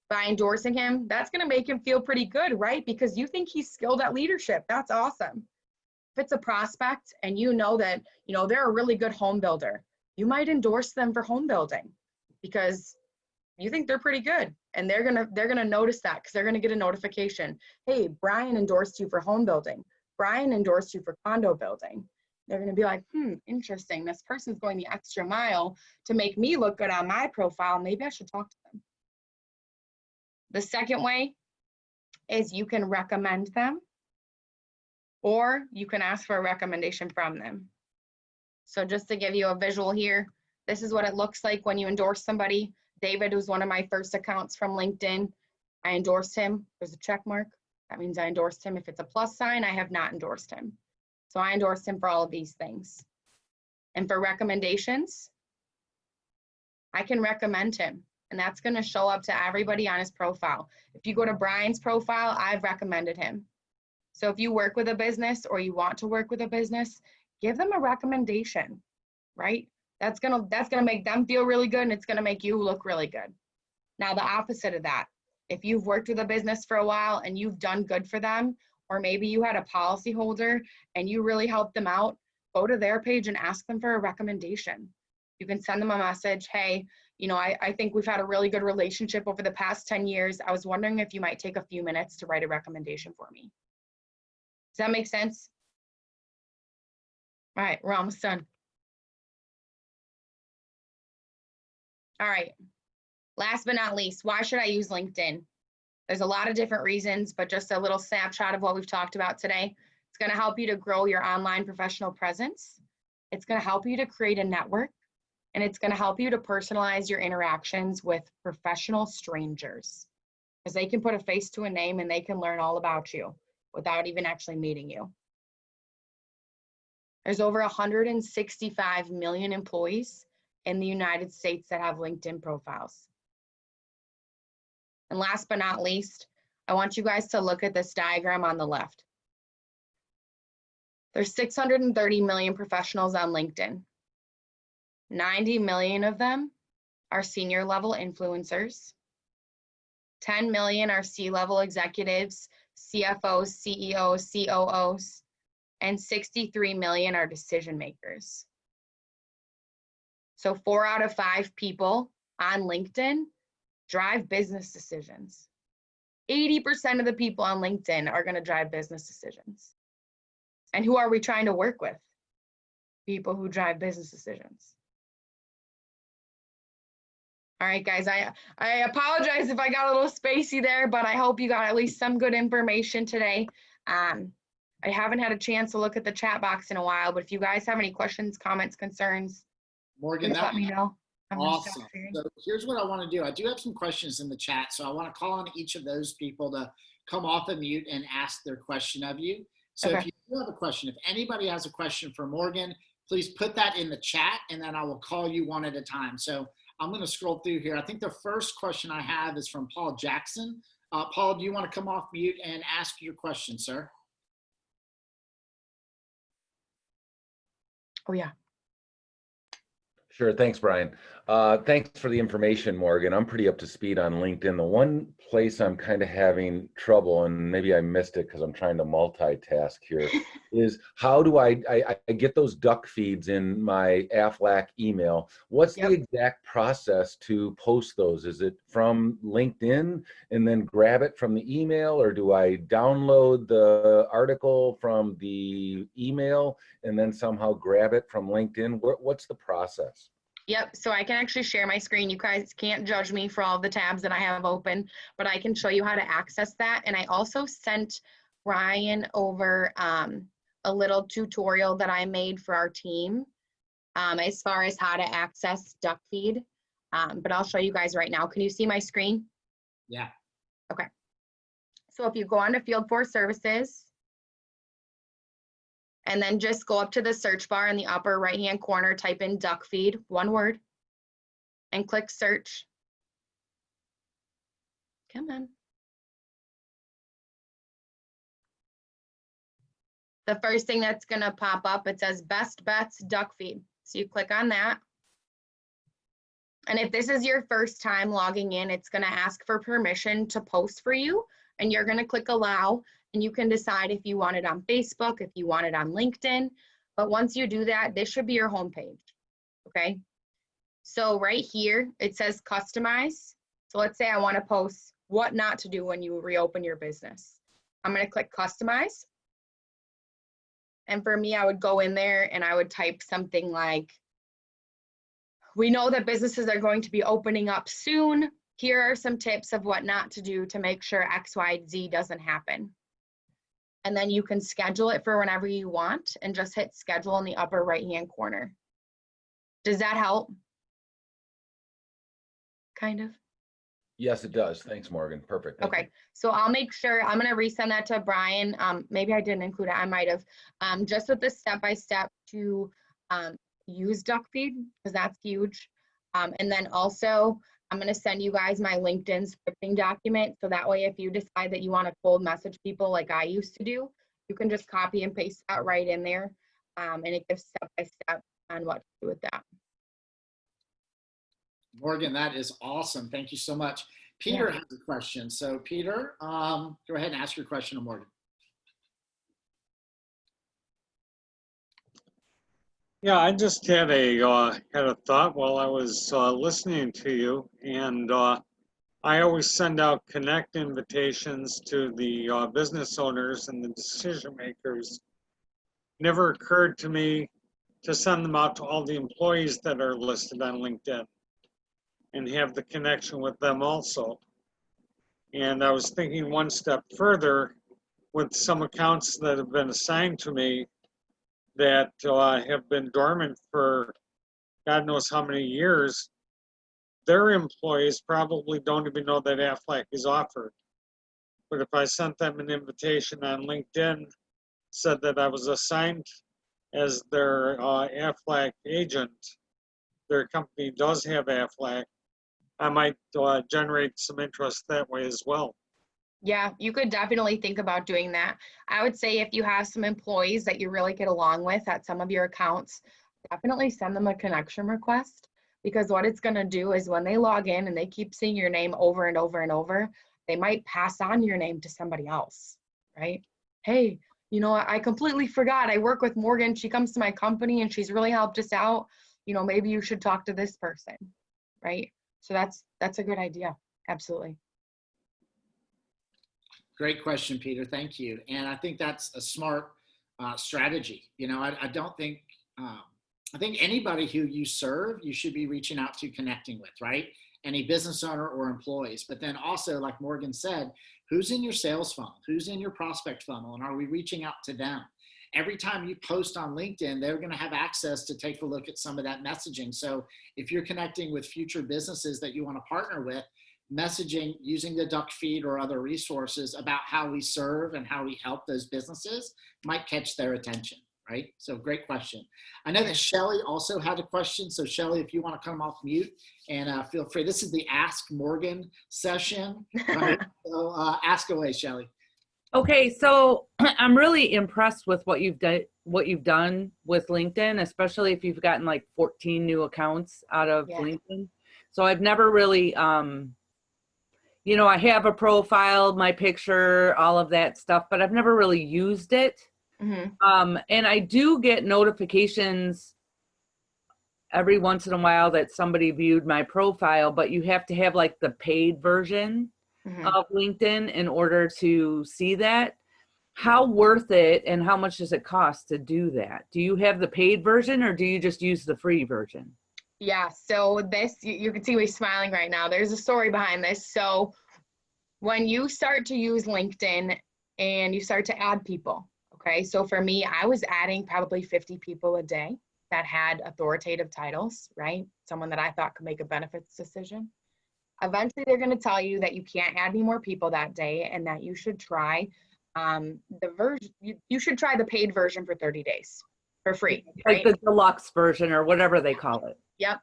By endorsing him, that's going to make him feel pretty good, right? Because you think he's skilled at leadership. That's awesome. If it's a prospect and you know that, they're a really good home builder, you might endorse them for home building because you think they're pretty good, and they're gonna notice that because they're gonna get a notification. Hey, Brian endorsed you for home building. Brian endorsed you for condo building. They're gonna be like, interesting. This person's going the extra mile to make me look good on my profile. Maybe I should talk to them. The second way is you can recommend them, or you can ask for a recommendation from them. So just to give you a visual here, this is what it looks like when you endorse somebody. David was one of my first accounts from LinkedIn. I endorsed him. There's a check mark. That means I endorsed him. If it's a plus sign, I have not endorsed him. So I endorsed him for all of these things. And for recommendations, I can recommend him. And that's going to show up to everybody on his profile. If you go to Brian's profile, I've recommended him. So if you work with a business or you want to work with a business, give them a recommendation, right? That's gonna make them feel really good, and it's gonna make you look really good. Now, the opposite of that, if you've worked with a business for a while and you've done good for them, or maybe you had a policy holder and you really helped them out, go to their page and ask them for a recommendation. You can send them a message. Hey, I think we've had a really good relationship over the past 10 years. I was wondering if you might take a few minutes to write a recommendation for me. Does that make sense? All right, we're almost done. All right, last but not least, why should I use LinkedIn? There's a lot of different reasons, but just a little snapshot of what we've talked about today. It's going to help you to grow your online professional presence. It's going to help you to create a network, and it's going to help you to personalize your interactions with professional strangers, because they can put a face to a name and they can learn all about you without even actually meeting you. There's over 165 million employees in the United States that have LinkedIn profiles. And last but not least, I want you guys to look at this diagram on the left. There's 630 million professionals on LinkedIn. 90 million of them are senior level influencers. 10 million are C-level executives, CFOs, CEOs, COOs, and 63 million are decision makers. So 4 out of 5 people on LinkedIn drive business decisions. 80% of the people on LinkedIn are going to drive business decisions. And who are we trying to work with? People who drive business decisions. All right, guys, I apologize if I got a little spacey there, but I hope you got at least some good information today. I haven't had a chance to look at the chat box in a while, but if you guys have any questions, comments, concerns,
Morgan,
please let me know.
Awesome. So here's what I want to do. I do have some questions in the chat, so I want to call on each of those people to come off of mute and ask their question of you. So if you do have a question, if anybody has a question for Morgan, please put that in the chat, and then I will call you one at a time. So I'm going to scroll through here. I think the first question I have is from Paul Jackson. Paul, do you want to come off mute and ask your question, sir?
Oh, yeah.
Sure. Thanks, Brian. Thanks for the information, Morgan. I'm pretty up to speed on LinkedIn. The one place I'm kind of having trouble, and maybe I missed it because I'm trying to multitask here, is how do I get those duck feeds in my Aflac email? What's the exact process to post those? Is it from LinkedIn and then grab it from the email, or do I download the article from the email and then somehow grab it from LinkedIn? What's the process?
Yep, so I can actually share my screen. You guys can't judge me for all the tabs that I have open, but I can show you how to access that. And I also sent Ryan over a little tutorial that I made for our team as far as how to access DuckFeed. But I'll show you guys right now. Can you see my screen?
Yeah.
Okay. So if you go on to Field Force Services, and then just go up to the search bar in the upper right-hand corner, type in DuckFeed, one word, and click search. Come on. The first thing that's gonna pop up, it says Best Bets DuckFeed. So you click on that. And if this is your first time logging in, it's going to ask for permission to post for you. And you're going to click allow. And you can decide if you want it on Facebook, if you want it on LinkedIn. But once you do that, this should be your homepage. Okay. So right here, it says customize. So let's say I want to post what not to do when you reopen your business. I'm going to click customize. And for me, I would go in there and I would type something like, we know that businesses are going to be opening up soon. Here are some tips of what not to do to make sure X, Y, Z doesn't happen. And then you can schedule it for whenever you want and just hit schedule in the upper right-hand corner. Does that help? Kind of.
Yes, it does. Thanks, Morgan. Perfect. Thank
Okay,
you.
so I'll make sure, I'm gonna resend that to Brian. Maybe I didn't include it, I might have. Just with the step-by-step to use duck feed, because that's huge. And then also, I'm gonna send you guys my LinkedIn scripting document. So that way, if you decide that you wanna cold message people like I used to do, you can just copy and paste that right in there. And it gives step-by-step on what to do with that.
Morgan, that is awesome. Thank you so much. Peter has a question. So Peter, go ahead and ask your question to Morgan.
Yeah, I just had a thought while I was listening to you, and I always send out connect invitations to the business owners and the decision makers. Never occurred to me to send them out to all the employees that are listed on LinkedIn and have the connection with them also. And I was thinking one step further with some accounts that have been assigned to me that have been dormant for God knows how many years. Their employees probably don't even know that Aflac is offered. But if I sent them an invitation on LinkedIn, said that I was assigned as their Aflac agent, their company does have Aflac, I might generate some interest that way as well.
Yeah, you could definitely think about doing that. I would say if you have some employees that you really get along with at some of your accounts, definitely send them a connection request, because what it's going to do is when they log in and they keep seeing your name over and over and over, they might pass on your name to somebody else, right? Hey, you know, I completely forgot. I work with Morgan. She comes to my company and she's really helped us out. You know, maybe you should talk to this person, right? So that's a good idea. Absolutely.
Great question, Peter. Thank you. And I think that's a smart strategy. You know, I don't think, I think anybody who you serve, you should be reaching out to, connecting with, right? Any business owner or employees. But then also, like Morgan said, who's in your sales funnel? Who's in your prospect funnel? And are we reaching out to them? Every time you post on LinkedIn, they're going to have access to take a look at some of that messaging. So if you're connecting with future businesses that you want to partner with, messaging using the duck feed or other resources about how we serve and how we help those businesses might catch their attention, right? So great question. I know that Shelly also had a question. So Shelly, if you want to come off mute and feel free, this is the Ask Morgan session. Right? So ask away, Shelly.
Okay, so I'm really impressed with what you've done with LinkedIn, especially if you've gotten like 14 new accounts out of LinkedIn. So I've never really, you know, I have a profile, my picture, all of that stuff, but I've never really used it. Mm-hmm. And I do get notifications every once in a while that somebody viewed my profile, but you have to have like the paid version of LinkedIn in order to see that. How worth it and how much does it cost to do that? Do you have the paid version or do you just use the free version? Yeah, so this, you can see me smiling right now. There's a story behind this. So when you start to use LinkedIn and you start to add people, okay? So for me, I was adding probably 50 people a day that had authoritative titles, right? Someone that I thought could make a benefits decision. Eventually, they're going to tell you that you can't add any more people that day and that you should try the version. You should try the paid version for 30 days for free. Right? Like the deluxe version or whatever they call it. Yep.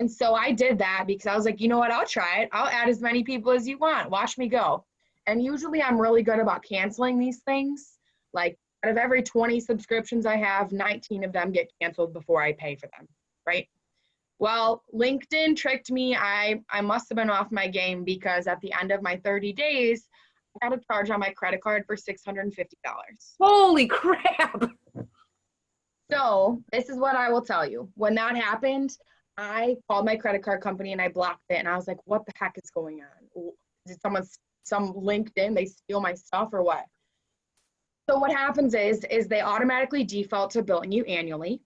And so I did that because I was like, you know what? I'll try it. I'll add as many people as you want. Watch me go. And usually I'm really good about canceling these things. Like out of every 20 subscriptions I have, 19 of them get canceled before I pay for them. Right.
Well, LinkedIn tricked me. I must have been off my game because at the end of my 30 days, I got a charge on my credit card for $650.
Holy crap.
So this is what I will tell you. When that happened, I called my credit card company and I blocked it. And I was like, what the heck is going on? Did some LinkedIn, they steal my stuff or what? So what happens is they automatically default to billing you annually.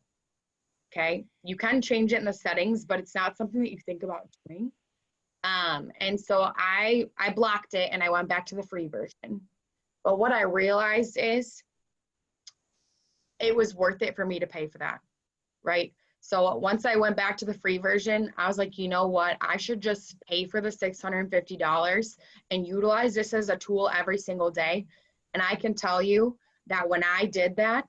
Okay. You can change it in the settings, but it's not something that you think about doing. And so I blocked it and I went back to the free version. But what I realized is it was worth it for me to pay for that, right? So once I went back to the free version, I was like, you know what? I should just pay for the $650 and utilize this as a tool every single day. And I can tell you that when I did that,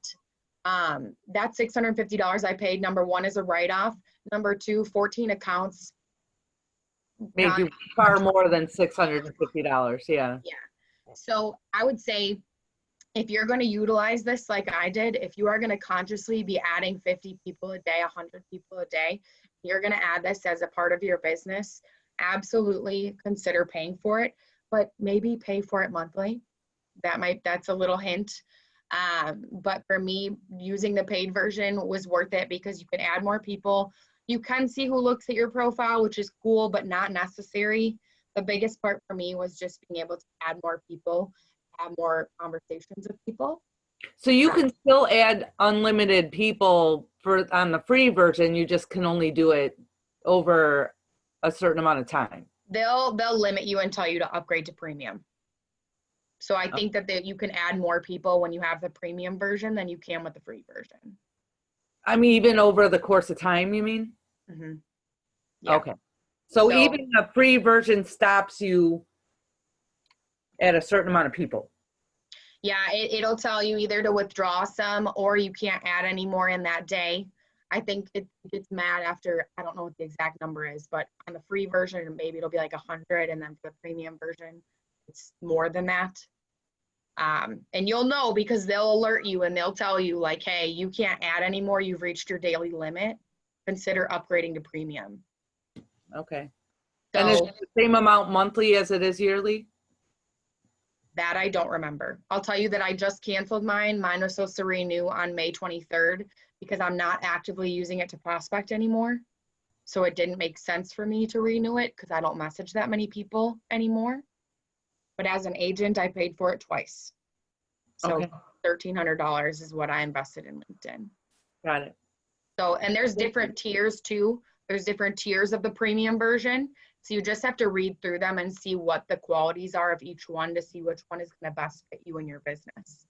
that $650 I paid, number one, is a write-off. Number two, 14 accounts.
Made you far more than $650. Yeah.
Yeah. So I would say if you're going to utilize this like I did, if you are going to consciously be adding 50 people a day, 100 people a day, you're going to add this as a part of your business, absolutely consider paying for it, but maybe pay for it monthly. That's a little hint. But for me, using the paid version was worth it because you can add more people. You can see who looks at your profile, which is cool, but not necessary. The biggest part for me was just being able to add more people, have more conversations with people.
So you can still add unlimited people on the free version. You just can only do it over a certain amount of time.
They'll limit you and tell you to upgrade to premium. So I think that you can add more people when you have the premium version than you can with the free version.
I mean, even over the course of time, you mean?
Mm-hmm. Yeah.
Okay. So even the free version stops you at a certain amount of people.
Yeah, it'll tell you either to withdraw some or you can't add any more in that day. I think it gets mad after, I don't know what the exact number is, but on the free version, maybe it'll be like 100, and then for the premium version, it's more than that. And you'll know because they'll alert you and they'll tell you like, hey, you can't add anymore. You've reached your daily limit. Consider upgrading to premium.
Okay.
So,
and is it the same amount monthly as it is yearly?
That I don't remember. I'll tell you that I just canceled mine. Mine was supposed to renew on May 23rd because I'm not actively using it to prospect anymore. So it didn't make sense for me to renew it because I don't message that many people anymore. But as an agent, I paid for it twice. So
Okay.
$1,300 is what I invested in LinkedIn.
Got it.
So, and there's different tiers too. There's different tiers of the premium version. So you just have to read through them and see what the qualities are of each one to see which one is going to best fit you in your business.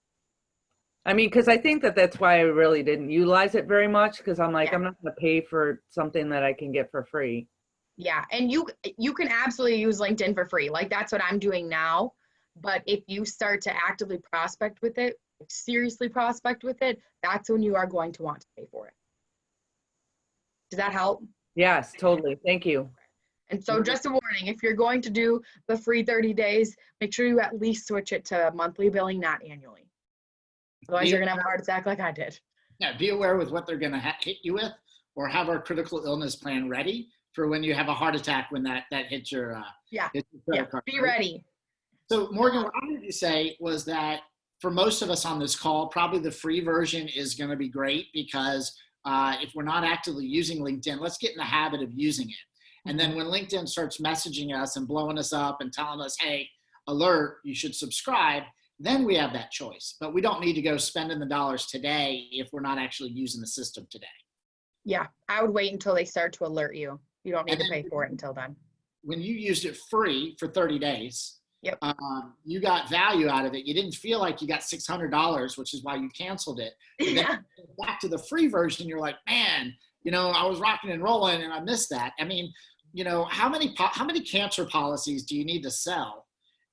I mean, because I think that's why I really didn't utilize it very much, because I'm like,
Yeah.
I'm not going to pay for something that I can get for free.
Yeah, and you can absolutely use LinkedIn for free. Like that's what I'm doing now. But if you start to actively prospect with it, seriously prospect with it, that's when you are going to want to pay for it. Does that help?
Yes, totally. Thank you.
And so just a warning, if you're going to do the free 30 days, make sure you at least switch it to monthly billing, not annually. Otherwise, you're going to have a heart attack like I did.
Yeah, be aware with what they're going to hit you with, or have our critical illness plan ready for when you have a heart attack when that hits your hits your credit card,
be
right?
ready.
So Morgan, what I wanted to say was that for most of us on this call, probably the free version is going to be great because if we're not actively using LinkedIn, let's get in the habit of using it. And then when LinkedIn starts messaging us and blowing us up and telling us, hey, alert, you should subscribe, then we have that choice. But we don't need to go spending the dollars today if we're not actually using the system today.
Yeah, I would wait until they start to alert you. You don't need to pay for it until then.
When you used it free for 30 days,
yep.
You got value out of it. You didn't feel like you got $600, which is why you canceled it. But then back to the free version, you're like, man, I was rocking and rolling and I missed that. I mean, how many cancer policies do you need to sell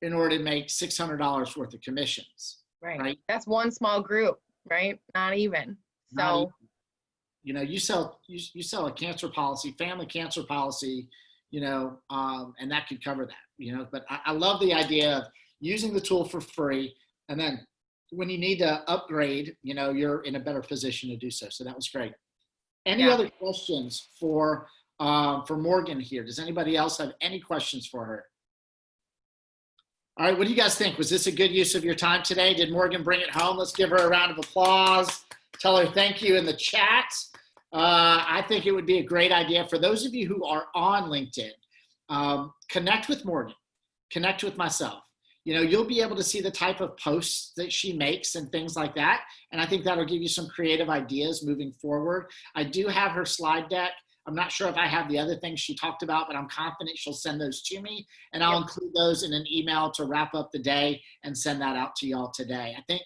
in order to make $600 worth of commissions?
Right. That's one small group, right? Not even. So,
you sell a cancer policy, family cancer policy, and that could cover that, but I love the idea of using the tool for free. And then when you need to upgrade, you're in a better position to do so. So that was great. Any other questions for for Morgan here. Does anybody else have any questions for her? All right, what do you guys think? Was this a good use of your time today? Did Morgan bring it home? Let's give her a round of applause. Tell her thank you in the chat. I think it would be a great idea for those of you who are on LinkedIn. Connect with Morgan, connect with myself. You know, you'll be able to see the type of posts that she makes and things like that. And I think that'll give you some creative ideas moving forward. I do have her slide deck. I'm not sure if I have the other things she talked about, but I'm confident she'll send those to me, and I'll include those in an email to wrap up the day and send that out to y'all today. I think,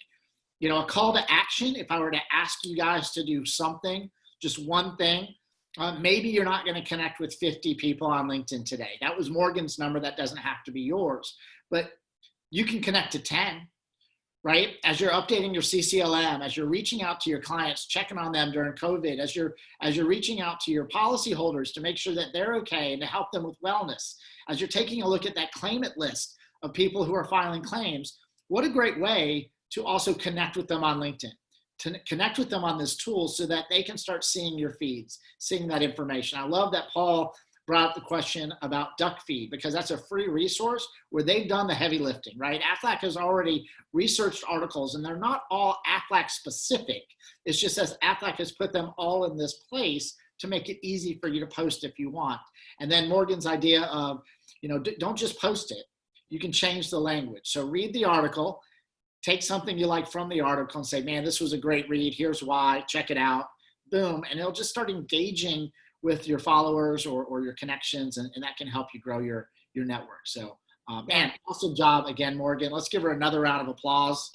you know, a call to action, if I were to ask you guys to do something, just one thing, maybe you're not going to connect with 50 people on LinkedIn today. That was Morgan's number. That doesn't have to be yours, but you can connect to 10. Right? As you're updating your CCLM, as you're reaching out to your clients, checking on them during COVID, as you're reaching out to your policyholders to make sure that they're okay and to help them with wellness, as you're taking a look at that claimant list of people who are filing claims, what a great way to also connect with them on LinkedIn, to connect with them on this tool so that they can start seeing your feeds, seeing that information. I love that Paul brought up the question about Duck Feed, because that's a free resource where they've done the heavy lifting, right? Aflac has already researched articles, and they're not all Aflac specific. It's just as Aflac has put them all in this place to make it easy for you to post if you want. And then Morgan's idea of, you know, don't just post it. You can change the language. So read the article, take something you like from the article and say, man, this was a great read. Here's why, check it out. Boom. And it'll just start engaging with your followers or your connections, and that can help you grow your network. So, man, awesome job again, Morgan. Let's give her another round of applause.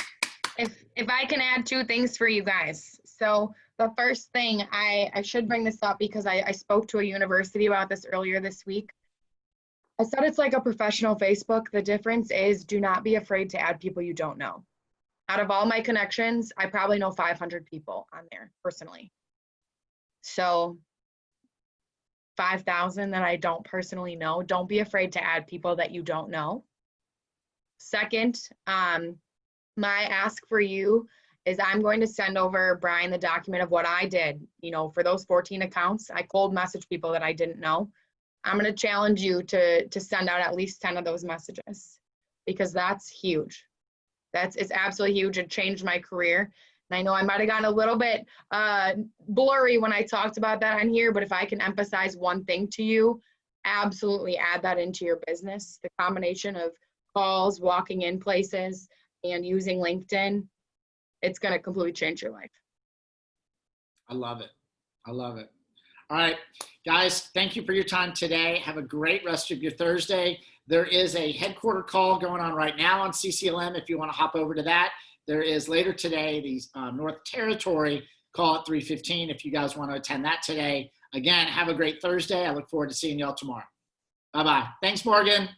If I can add 2 things for you guys. So the first thing, I should bring this up because I spoke to a university about this earlier this week. I said it's like a professional Facebook. The difference is, do not be afraid to add people you don't know. Out of all my connections, I probably know 500 people on there personally. So 5,000 that I don't personally know. Don't be afraid to add people that you don't know. Second, my ask for you is I'm going to send over Brian the document of what I did. You know, for those 14 accounts, I cold message people that I didn't know. I'm going to challenge you to send out at least 10 of those messages, because that's huge. It's absolutely huge. It changed my career. And I know I might have gotten a little bit blurry when I talked about that on here, but if I can emphasize one thing to you, absolutely add that into your business. The combination of calls, walking in places, and using LinkedIn, it's going to completely change your life.
I love it. I love it. All right, guys, thank you for your time today. Have a great rest of your Thursday. There is a headquarter call going on right now on CCLM if you want to hop over to that. There is later today the North Territory call at 3:15 if you guys want to attend that today. Again, have a great Thursday. I look forward to seeing y'all tomorrow. Bye-bye. Thanks, Morgan.